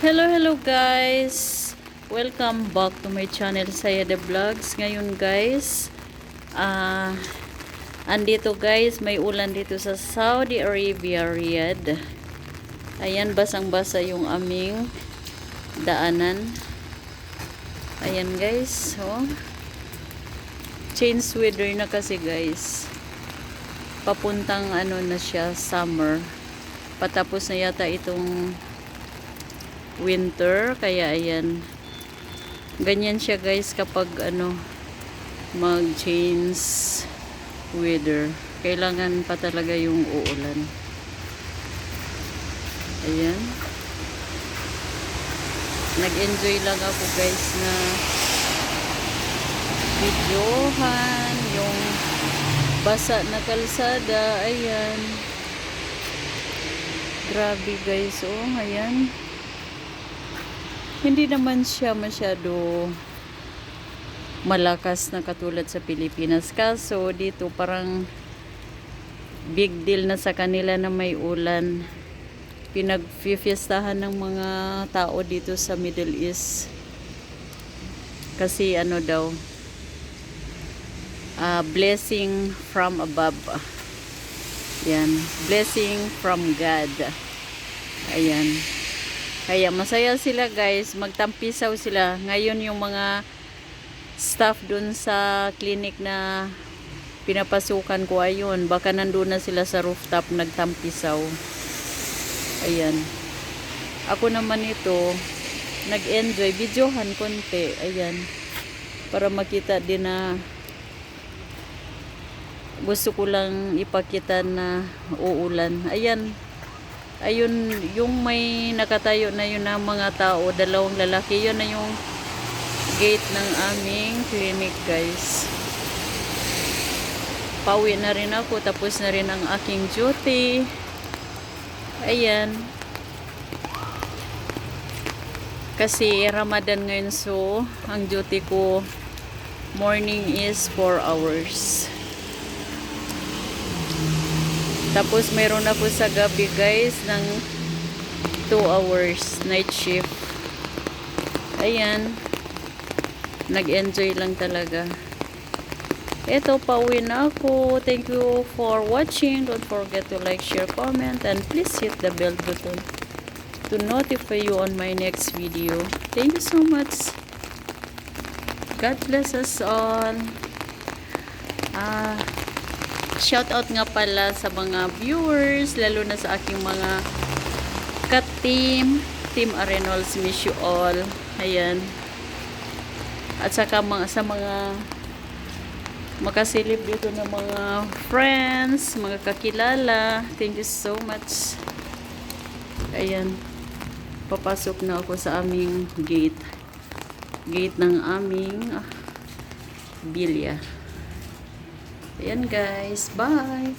Hello guys! Welcome back to my channel, Saya The Vlogs. Ngayon guys, andito guys, may ulan dito sa Saudi Arabia, Riyadh. Ayan, basang-basa yung aming daanan. Ayan guys, oh. Change weather na kasi guys. Papuntang ano na siya, summer. Patapos na yata itong winter, kaya ayan, ganyan siya guys kapag ano, mag change weather, kailangan pa talaga yung uulan. Ayan, nag-enjoy lang ako guys na videohan yung basa na kalsada. Ayan, grabe guys, oh, ayan. Hindi naman siya masyado malakas na katulad sa Pilipinas. Kaso dito parang big deal na sa kanila na may ulan. Pinagfiestahan ng mga tao dito sa Middle East. Kasi ano daw, blessing from above. Yan, blessing from God. Ayan. Kaya masaya sila guys, magtampisaw sila. Ngayon yung mga staff dun sa clinic na pinapasukan ko, ayun, baka nandun na sila sa rooftop nagtampisaw. Ayan. Ako naman ito, nag-enjoy, videohan konti. Ayan. Para makita din na gusto ko lang ipakita na uulan. Ayan. Ayun, yung may nakatayo na yun na mga tao, dalawang lalaki, yun na yung gate ng aming clinic guys. Pauwi na rin ako, tapos na rin ang aking duty. Ayan. Kasi Ramadan ngayon, so ang duty ko morning is 4 hours. Tapos meron ako sa gabi guys ng 2 hours night shift. Ayan, nag-enjoy lang talaga. Eto, pauwi na ako. Thank you for watching. Don't forget to like, share, comment, and please hit the bell button to notify you on my next video. Thank you so much. God bless us all. Shout out nga pala sa mga viewers, lalo na sa aking mga ka-team, Team Arenals, miss you all. Ayan. At saka sa mga makasilip dito ng mga friends, mga kakilala, thank you so much. Ayan. Papasok na ako sa aming gate ng aming bilya. Ayan guys, bye!